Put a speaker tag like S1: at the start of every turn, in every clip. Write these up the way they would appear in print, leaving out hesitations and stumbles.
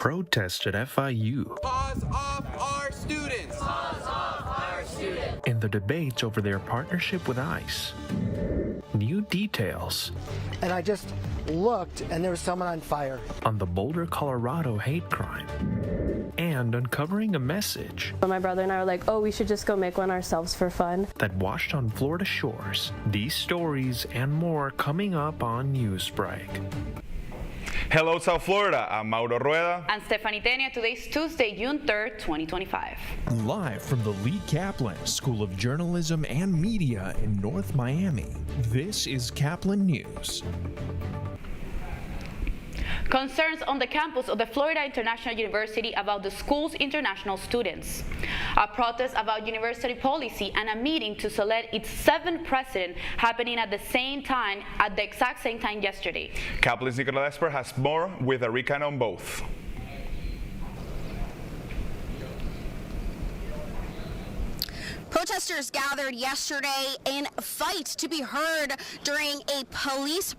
S1: protest at FIU.
S2: Pause off our students. Pause off our students.
S1: And the debates over their partnership with ICE. New details.
S3: And I just looked, and there was someone on fire.
S1: On the Boulder, Colorado hate crime. And uncovering a message.
S4: My brother and I were like, oh, we should just go make one ourselves for fun.
S1: That washed on Florida shores. These stories and more coming up on Newsbreak.
S5: Hello, South Florida. I'm Mauro Rueda.
S6: And Stephanie Tenia. Today's Tuesday, June 3rd, 2025.
S7: Live from the Lee Kaplan School of Journalism and Media in North Miami, this is Kaplan News.
S6: Concerns on the campus of the Florida International University about the school's international students. A protest about university policy and a meeting to select its 7th president happening at the exact same time yesterday.
S5: Kaplan's Nicola Esper has more with a recount on both.
S8: Protesters gathered yesterday in a fight to be heard during a police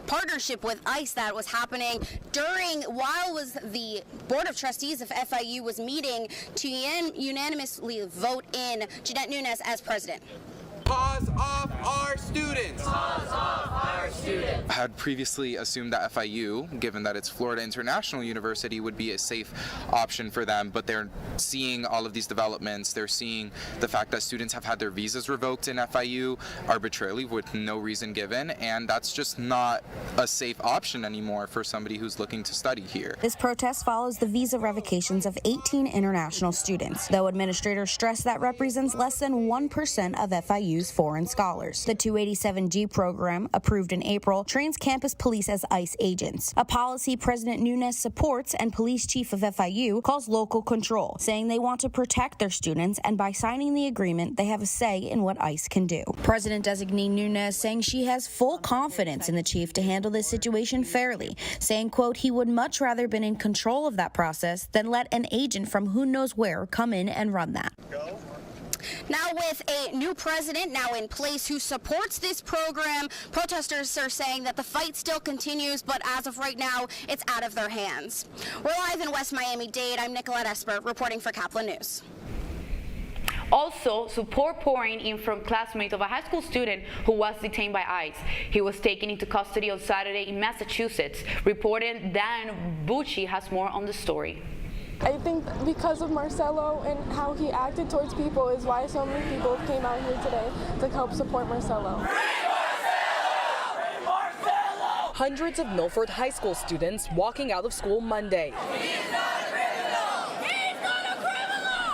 S8: partnership with ICE that was happening while the Board of Trustees of FIU was meeting to unanimously vote in Jeanette Nunes as president.
S2: Pause off our students. Pause off our students.
S9: I had previously assumed that FIU, given that it's Florida International University, would be a safe option for them, but they're seeing all of these developments. They're seeing the fact that students have had their visas revoked in FIU arbitrarily with no reason given, and that's just not a safe option anymore for somebody who's looking to study here.
S8: This protest follows the visa revocations of 18 international students, though administrators stress that represents less than 1% of FIU's foreign scholars. The 287G program, approved in April, trains campus police as ICE agents, a policy President Nunes supports and police chief of FIU calls local control, saying they want to protect their students, and by signing the agreement, they have a say in what ICE can do. President-designee Nunes saying she has full confidence in the chief to handle this situation fairly, saying, quote, he would much rather been in control of that process than let an agent from who knows where come in and run that. Now with a new president now in place who supports this program, protesters are saying that the fight still continues, but as of right now, it's out of their hands. We're live in West Miami-Dade. I'm Nicolette Esper reporting for Kaplan News.
S6: Also, support pouring in from classmates of a high school student who was detained by ICE. He was taken into custody on Saturday in Massachusetts. Reporter Dan Bucci has more on the story.
S10: I think because of Marcelo and how he acted towards people is why so many people came out here today to help support Marcelo.
S11: Hundreds of Milford High School students walking out of school Monday,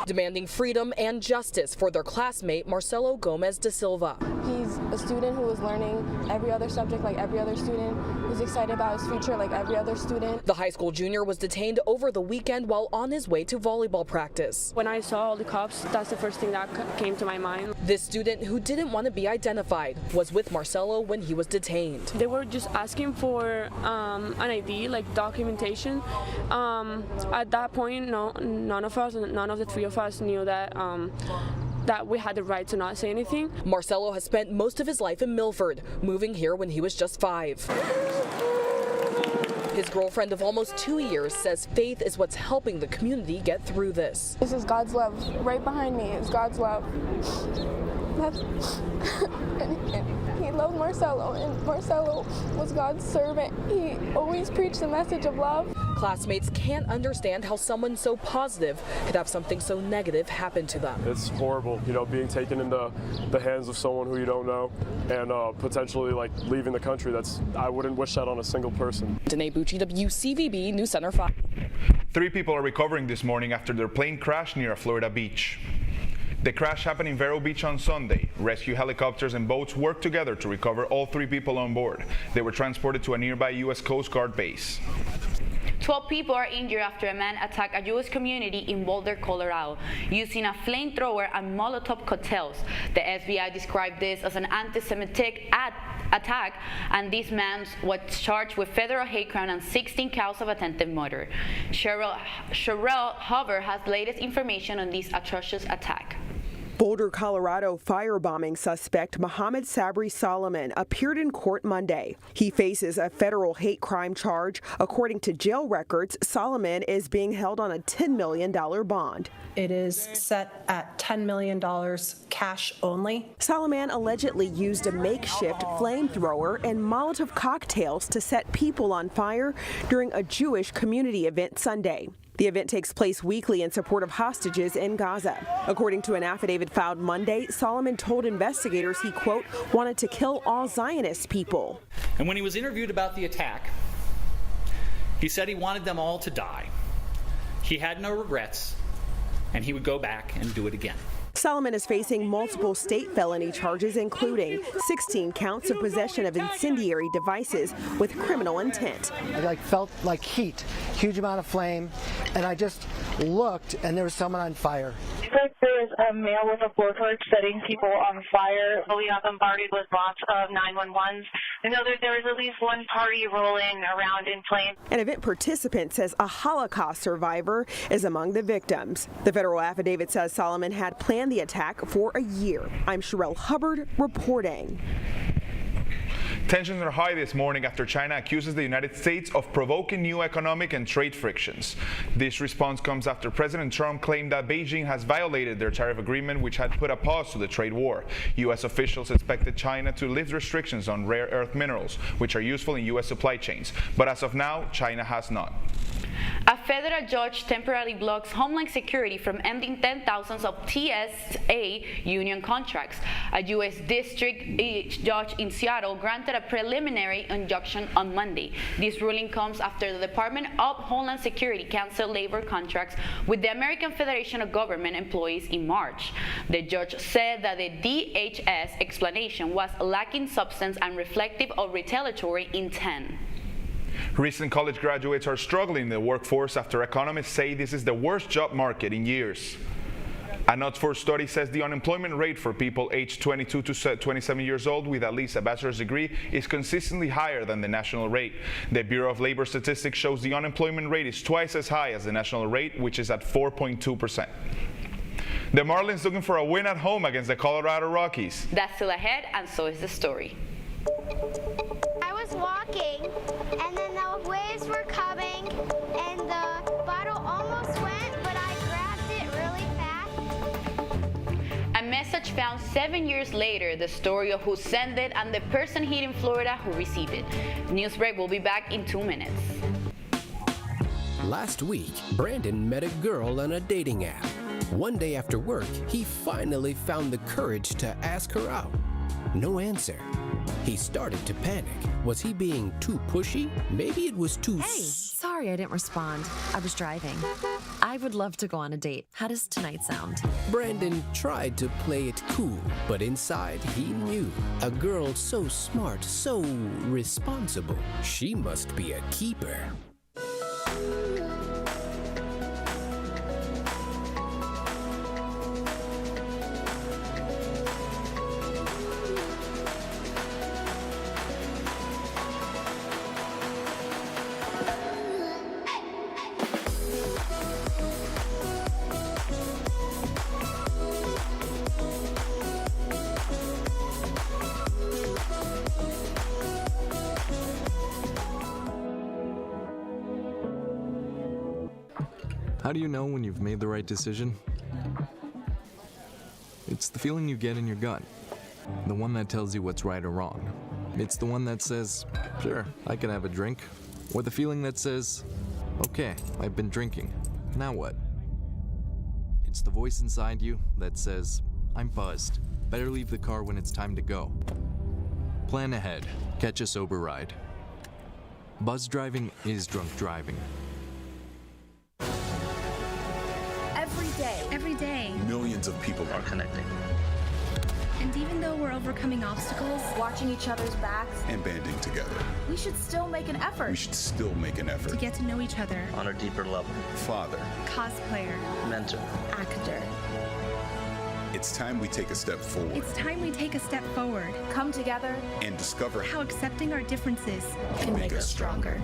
S11: demanding freedom and justice for their classmate Marcelo Gomez da Silva.
S10: He's a student who is learning every other subject like every other student, who's excited about his future like every other student.
S11: The high school junior was detained over the weekend while on his way to volleyball practice.
S4: When I saw all the cops, that's the first thing that came to my mind.
S11: This student, who didn't want to be identified, was with Marcelo when he was detained.
S4: They were just asking for an ID, like documentation. At that point, none of the three of us knew that that we had the right to not say anything.
S11: Marcelo has spent most of his life in Milford, moving here when he was just 5. His girlfriend of almost 2 years says faith is what's helping the community get through this.
S10: This is God's love. Right behind me is God's love. And he loved Marcelo, and Marcelo was God's servant. He always preached the message of love.
S11: Classmates can't understand how someone so positive could have something so negative happen to them.
S12: It's horrible, being taken into the hands of someone who you don't know and potentially leaving the country. I wouldn't wish that on a single person.
S11: Danae Bucci, WCVB News Center 5.
S5: 3 people are recovering this morning after their plane crashed near a Florida beach. The crash happened in Vero Beach on Sunday. Rescue helicopters and boats worked together to recover all 3 people on board. They were transported to a nearby U.S. Coast Guard base.
S6: 12 people are injured after a man attacked a Jewish community in Boulder, Colorado, using a flamethrower and Molotov cocktails. The FBI described this as an anti-Semitic attack, and this man was charged with federal hate crime and 16 counts of attempted murder. Cheryl Hover has latest information on this atrocious attack.
S13: Boulder, Colorado firebombing suspect Mohammed Sabri Solomon appeared in court Monday. He faces a federal hate crime charge. According to jail records, Solomon is being held on a $10 million bond.
S14: It is set at $10 million cash only.
S13: Solomon allegedly used a makeshift flamethrower and Molotov cocktails to set people on fire during a Jewish community event Sunday. The event takes place weekly in support of hostages in Gaza. According to an affidavit filed Monday, Solomon told investigators he, quote, wanted to kill all Zionist people.
S15: And when he was interviewed about the attack, he said he wanted them all to die. He had no regrets, and he would go back and do it again.
S13: Solomon is facing multiple state felony charges, including 16 counts of possession of incendiary devices with criminal intent.
S3: I felt like heat, huge amount of flame, and I just looked and there was someone on fire.
S16: There is a male with a blowtorch setting people on fire. We got bombarded with lots of 911s. I know that there is at least one party rolling around in flames.
S13: An event participant says a Holocaust survivor is among the victims. The federal affidavit says Solomon had planned the attack for a year. I'm Sherelle Hubbard reporting.
S5: Tensions are high this morning after China accuses the United States of provoking new economic and trade frictions. This response comes after President Trump claimed that Beijing has violated their tariff agreement, which had put a pause to the trade war. U.S. officials expected China to lift restrictions on rare earth minerals, which are useful in U.S. supply chains. But as of now, China has not.
S6: A federal judge temporarily blocks Homeland Security from ending 10,000s of TSA union contracts. A U.S. district judge in Seattle granted a preliminary injunction on Monday. This ruling comes after the Department of Homeland Security canceled labor contracts with the American Federation of Government Employees in March. The judge said that the DHS explanation was lacking substance and reflective of retaliatory intent.
S5: Recent college graduates are struggling in the workforce after economists say this is the worst job market in years. An Oxford study says the unemployment rate for people aged 22 to 27 years old with at least a bachelor's degree is consistently higher than the national rate. The Bureau of Labor Statistics shows the unemployment rate is twice as high as the national rate, which is at 4.2%. The Marlins looking for a win at home against the Colorado Rockies.
S6: That's still ahead, and so is the story.
S17: I was walking, and then the waves were coming, and the bottle almost went, but I grabbed it really fast.
S6: A message found 7 years later, the story of who sent it and the person hid in Florida who received it. Newsbreak will be back in 2 minutes.
S18: Last week, Brandon met a girl on a dating app. One day after work, he finally found the courage to ask her out. No answer. He started to panic. Was he being too pushy? Maybe it was too...
S19: Hey, sorry I didn't respond. I was driving. I would love to go on a date. How does tonight sound?
S18: Brandon tried to play it cool, but inside he knew. A girl so smart, so responsible. She must be a keeper.
S20: How do you know when you've made the right decision? It's the feeling you get in your gut. The one that tells you what's right or wrong. It's the one that says, sure, I can have a drink. Or the feeling that says, okay, I've been drinking. Now what? It's the voice inside you that says, I'm buzzed. Better leave the car when it's time to go. Plan ahead. Catch a sober ride. Buzz driving is drunk driving.
S21: Every day,
S22: millions of people are connecting.
S21: And even though we're overcoming obstacles,
S23: watching each other's backs,
S22: and banding together,
S21: we should still make an effort.
S22: We should still make an effort
S21: to get to know each other
S22: on a deeper level. Father,
S21: cosplayer,
S22: mentor,
S21: actor.
S22: It's time we take a step forward.
S21: It's time we take a step forward.
S23: Come together
S22: and discover
S21: how accepting our differences
S22: can make us stronger.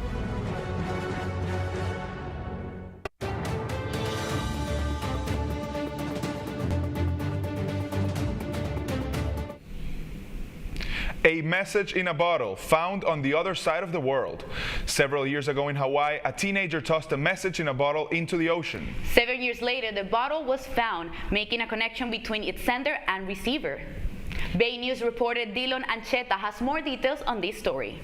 S5: A message in a bottle found on the other side of the world. Several years ago in Hawaii, a teenager tossed a message in a bottle into the ocean.
S6: 7 years later, the bottle was found, making a connection between its sender and receiver. Bay News reporter Dylan Ancheta has more details on this story.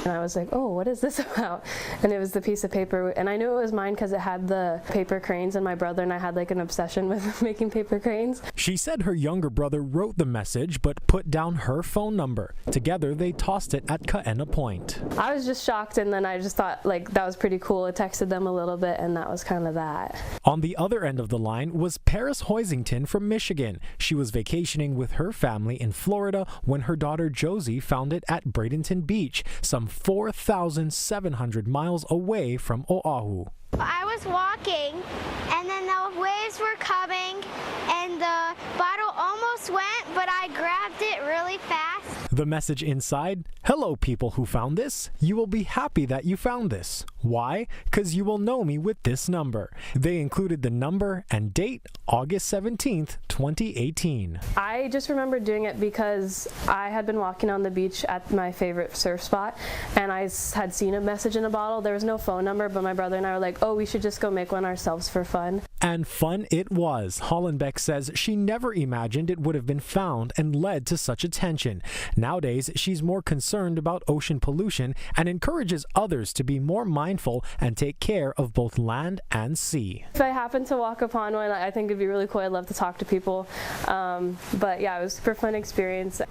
S1: And I was like, oh, what is this about? And it was the piece of paper, and I knew it was mine because it had the paper cranes, and my brother and I had like an obsession with making paper cranes.
S2: She said her younger brother wrote the message but put down her phone number. Together they tossed it at Kaena Point.
S1: I was just shocked, and then I just thought like that was pretty cool. I texted them a little bit, and that was kind of that.
S2: On the other end of the line was Paris Hoisington from Michigan. She was vacationing with her family in Florida when her daughter Josie found it at Bradenton Beach, some 4,700 miles away from Oahu.
S17: I was walking, and then the waves were coming, and the bottle almost went, but I grabbed it really fast.
S2: The message inside: hello people who found this. You will be happy that you found this. Why? Because you will know me with this number. They included the number and date, August 17th, 2018.
S1: I just remember doing it because I had been walking on the beach at my favorite surf spot, and I had seen a message in a bottle. There was no phone number, but my brother and I were like, oh, we should just go make one ourselves for fun.
S2: And fun it was. Hollenbeck says she never imagined it would have been found and led to such attention. Nowadays, she's more concerned about ocean pollution and encourages others to be more mindful and take care of both land and sea.
S1: If I happen to walk upon one, I think it'd be really cool. I'd love to talk to people. But yeah, it was a super fun experience.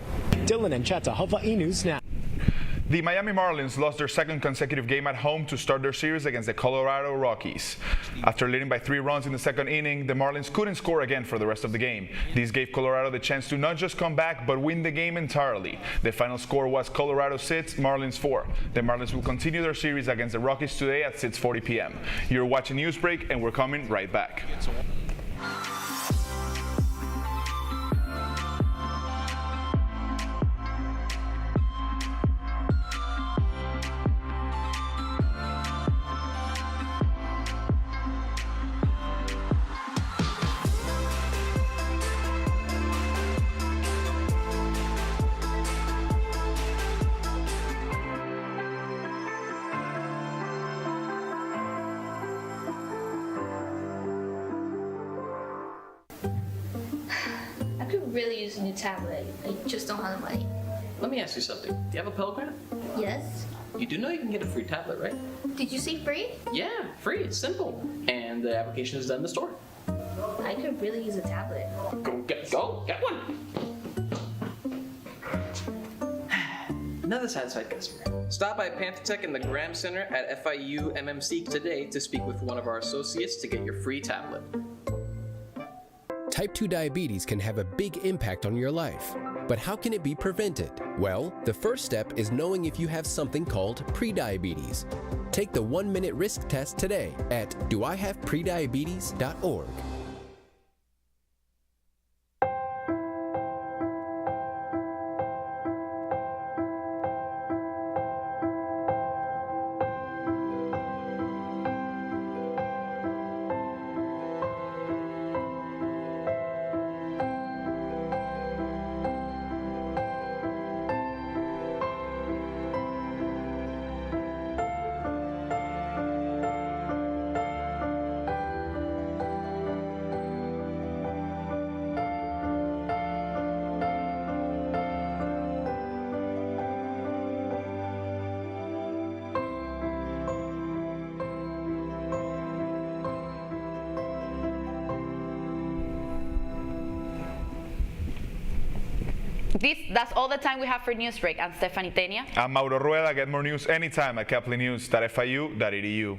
S2: Dylan and Cheta, Hawaii News Now.
S5: The Miami Marlins lost their second consecutive game at home to start their series against the Colorado Rockies. After leading by 3 runs in the second inning, the Marlins couldn't score again for the rest of the game. This gave Colorado the chance to not just come back, but win the game entirely. The final score was Colorado 6, Marlins 4. The Marlins will continue their series against the Rockies today at 6:40 p.m. You're watching Newsbreak, and we're coming right back.
S21: I could really use a new tablet. I just don't have the money.
S7: Let me ask you something. Do you have a Pell Grant?
S21: Yes?
S7: You do know you can get a free tablet, right?
S21: Did you say free?
S7: Yeah, free. It's simple. And the application is done in the store.
S21: I could really use a tablet.
S7: Get one. Another satisfied customer. Stop by Pantotech in the Graham Center at FIU MMC today to speak with one of our associates to get your free tablet.
S18: Type 2 diabetes can have a big impact on your life. But how can it be prevented? Well, the first step is knowing if you have something called prediabetes. Take the 1-minute risk test today at doihaveprediabetes.org.
S6: That's all the time we have for Newsbreak. I'm Stephanie Tenia.
S5: I'm Mauro Rueda. Get more news anytime at kaplannews.fiu.edu.